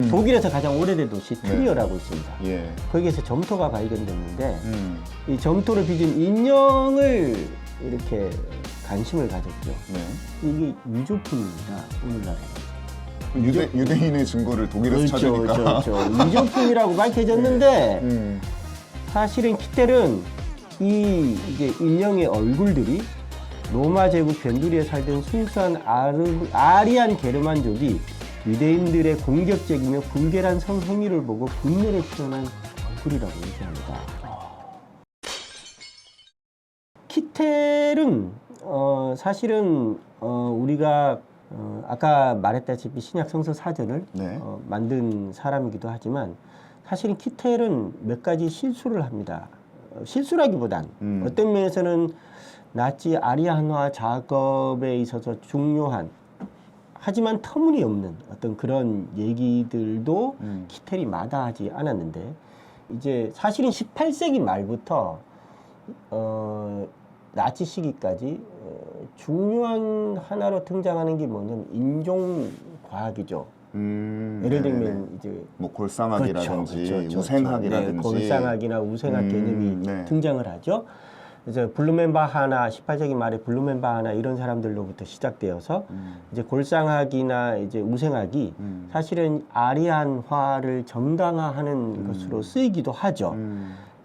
독일에서 가장 오래된 도시 트리어라고 있습니다. 예. 거기에서 점토가 발견됐는데 이 점토를 빚은 인형을 이렇게 관심을 가졌죠. 네. 이게 위조품입니다. 오늘날에. 유대인의 증거를 독일에서 찾으니까. 그렇죠. 위조품이라고 밝혀졌는데 사실은 키텔은 이 이제 인형의 얼굴들이 로마 제국 변두리에 살던 순수한 아리안 게르만족이 유대인들의 공격적이며 불결한 성행위를 보고 분노를 표현한 얼굴이라고 얘기합니다. 키텔은 사실은 우리가 아까 말했다시피 신약 성서 사전을 네. 만든 사람이기도 하지만 사실은 키텔은 몇 가지 실수를 합니다. 실수라기보단 어떤 면에서는 나치 아리안화 작업에 있어서 중요한 하지만 터무니없는 어떤 그런 얘기들도 키텔이 마다하지 않았는데 이제 사실은 18세기 말부터 나치 시기까지 중요한 하나로 등장하는 게 뭐냐면 인종과학이죠. 예를 들면 이제 뭐 골상학이라든지 그렇죠. 우생학이라든지 네, 골상학이나 우생학 개념이 등장을 하죠. 그래서 블루멘바하나 18세기 말에 블루멘바하나 이런 사람들로부터 시작되어서 이제 골상학이나 이제 우생학이 사실은 아리안화를 정당화하는 것으로 쓰이기도 하죠.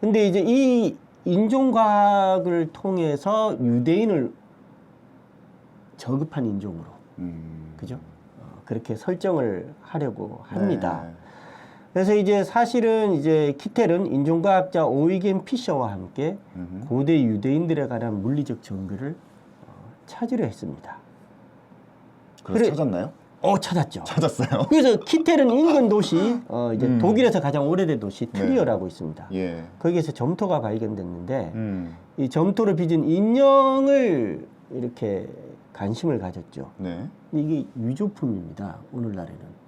근데 이제 이 인종과학을 통해서 유대인을 저급한 인종으로 그죠? 그렇게 설정을 하려고 합니다. 네. 그래서 이제 사실은 이제 키텔은 인종과학자 오이겐 피셔와 함께 고대 유대인들에 관한 물리적 증거를 찾으려 했습니다. 그래서 찾았나요? 찾았죠. 찾았어요. 그래서 키텔은 인근 도시, 이제 독일에서 가장 오래된 도시 트리어라고 있습니다. 예. 거기에서 점토가 발견됐는데 이 점토를 빚은 인형을 이렇게 관심을 가졌죠. 네. 이게 위조품입니다. 오늘날에는.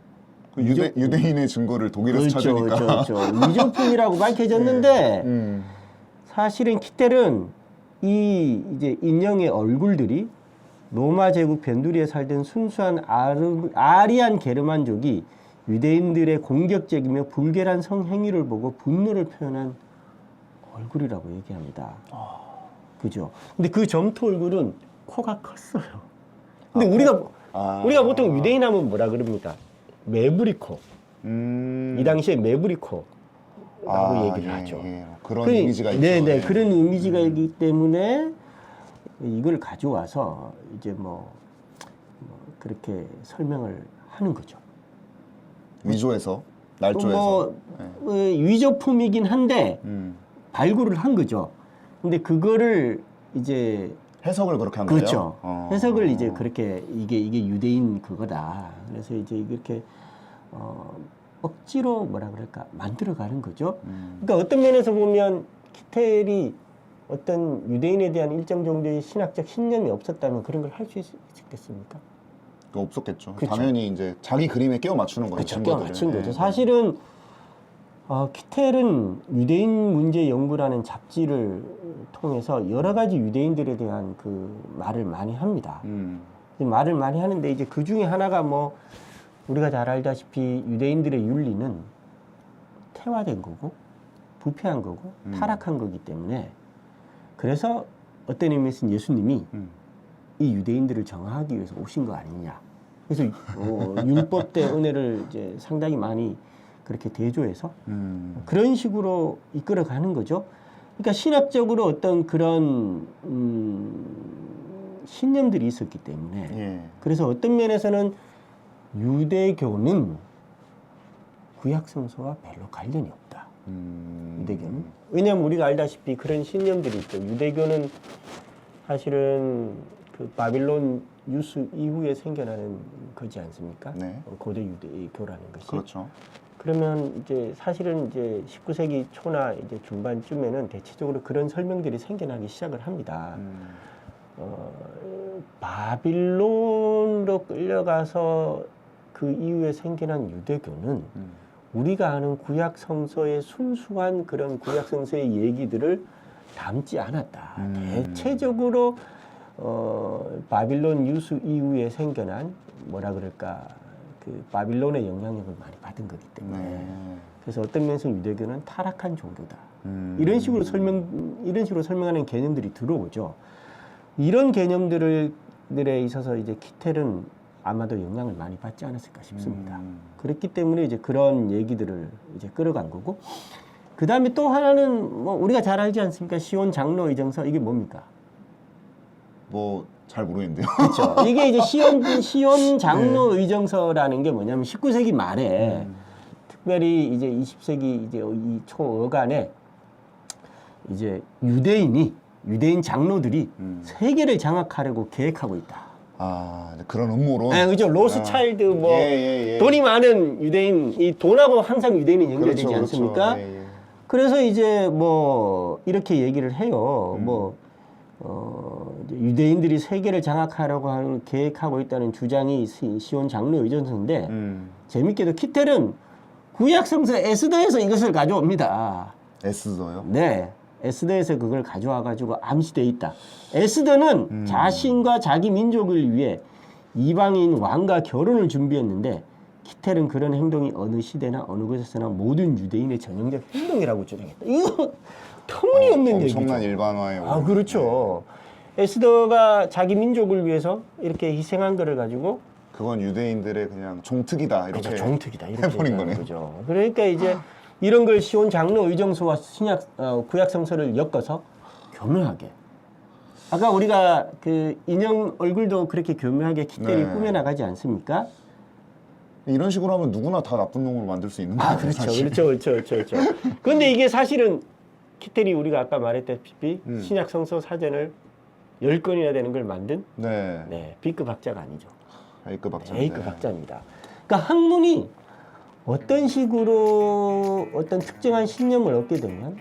유대인의 증거를 독일에서 찾으니까. 그렇죠. 위조품이라고 밝혀졌는데 사실은 키텔은 이 이제 인형의 얼굴들이 로마 제국 변두리에 살던 순수한 아리안 게르만족이 유대인들의 공격적이며 불결한 성행위를 보고 분노를 표현한 얼굴이라고 얘기합니다. 그죠? 근데 그 점토 얼굴은 코가 컸어요. 근데 우리가 보통 유대인 하면 뭐라 그럽니까? 매부리코. 이 당시에 매부리코라고 얘기를 하죠. 그런 이미지가 있죠. 네, 그런 이미지가 있기 때문에 이걸 가져와서 이제 뭐 그렇게 설명을 하는 거죠. 위조해서, 날조해서. 위조품이긴 한데 발굴을 한 거죠. 근데 그거를 이제 해석을 그렇게 한 그렇죠. 거예요? 해석을 이제 그렇게 이게 유대인 그거다. 그래서 이제 이렇게 억지로 뭐라 그럴까 만들어가는 거죠. 그러니까 어떤 면에서 보면 키텔이 어떤 유대인에 대한 일정 정도의 신학적 신념이 없었다면 그런 걸 할 수 있었겠습니까? 없었겠죠. 그쵸. 당연히 이제 자기 그림에 끼워 맞추는 거죠. 그렇죠. 끼워 맞춘 거죠. 사실은 키텔은 유대인 문제 연구라는 잡지를 통해서 여러 가지 유대인들에 대한 그 말을 많이 합니다. 말을 많이 하는데 이제 그 중에 하나가 뭐 우리가 잘 알다시피 유대인들의 윤리는 태화된 거고 부패한 거고 타락한 거기 때문에 그래서 어떤 의미에서는 예수님이 이 유대인들을 정하기 위해서 오신 거 아니냐. 그래서 율법 때 은혜를 이제 상당히 많이 그렇게 대조해서 그런 식으로 이끌어가는 거죠. 그러니까 신학적으로 어떤 그런 신념들이 있었기 때문에 그래서 어떤 면에서는 유대교는 구약성서와 별로 관련이 없다. 유대교는. 왜냐하면 우리가 알다시피 그런 신념들이 있죠. 유대교는 사실은 그 바빌론 유수 이후에 생겨나는 거지 않습니까? 네. 고대 유대교라는 것이. 그렇죠. 그러면 이제 사실은 이제 19세기 초나 이제 중반쯤에는 대체적으로 그런 설명들이 생겨나기 시작을 합니다. 바빌론으로 끌려가서 그 이후에 생겨난 유대교는 우리가 아는 구약 성서의 순수한 그런 구약 성서의 얘기들을 담지 않았다. 대체적으로 바빌론 유수 이후에 생겨난 뭐라 그럴까 그 바빌론의 영향력을 많이 받은 거기 때문에 네. 그래서 어떤 면에서 유대교는 타락한 종교다. 이런 식으로 설명하는 개념들이 들어오죠. 이런 개념들에 있어서 이제 키텔은 아마도 영향을 많이 받지 않았을까 싶습니다. 그렇기 때문에 이제 그런 얘기들을 이제 끌어간 거고, 그 다음에 또 하나는 뭐 우리가 잘 알지 않습니까? 시온 장로 의정서 이게 뭡니까? 뭐 잘 모르겠는데요. 그렇죠. 이게 이제 시온 장로 의정서라는 게 뭐냐면 19세기 말에 특별히 이제 20세기 이제 이 초어간에 이제 유대인 장로들이 세계를 장악하려고 계획하고 있다. 아, 이제 그런 음모론. 네, 그죠. 로스차일드 뭐 예. 돈이 많은 유대인, 이 돈하고 항상 유대인이 연결되지 그렇죠, 않습니까? 그렇죠. 예. 그래서 이제 뭐 이렇게 얘기를 해요. 이제 유대인들이 세계를 장악하려고 계획하고 있다는 주장이 시온 장로 의전서인데 재밌게도 키텔은 구약 성서 에스더에서 이것을 가져옵니다. 에스더요? 네. 에스더에서 그걸 가져와 가지고 암시되어 있다. 에스더는 자신과 자기 민족을 위해 이방인 왕과 결혼을 준비했는데 키텔은 그런 행동이 어느 시대나 어느 곳에서나 모든 유대인의 전형적 행동이라고 주장했다. 이거 터무니없는 얘기죠. 엄청난 일반화의 아, 그렇죠. 에스더가 자기 민족을 위해서 이렇게 희생한 거를 가지고 그건 유대인들의 그냥 종특이다 이렇게 그렇죠. 종특이다 이렇게 해버린 얘기하는 거네요. 거죠. 그러니까 이제 이런 걸 시온 장로 의정서와 구약 성서를 엮어서 교묘하게. 아까 우리가 그 인형 얼굴도 그렇게 교묘하게 키텔이 네. 꾸며나가지 않습니까? 이런 식으로 하면 누구나 다 나쁜 놈으로 만들 수 있는 거예요. 아, 그렇죠. 사실. 그렇죠. 그런데 이게 사실은 키텔이 우리가 아까 말했다시피 신약 성서 사전을 10권이나 되는 걸 만든 네. B급 학자가 아니죠. A급 학자. A급 학자입니다. 그러니까 학문이 어떤 식으로 어떤 특정한 신념을 얻게 되면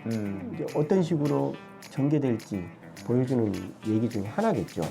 이제 어떤 식으로 전개될지 보여주는 얘기 중에 하나겠죠.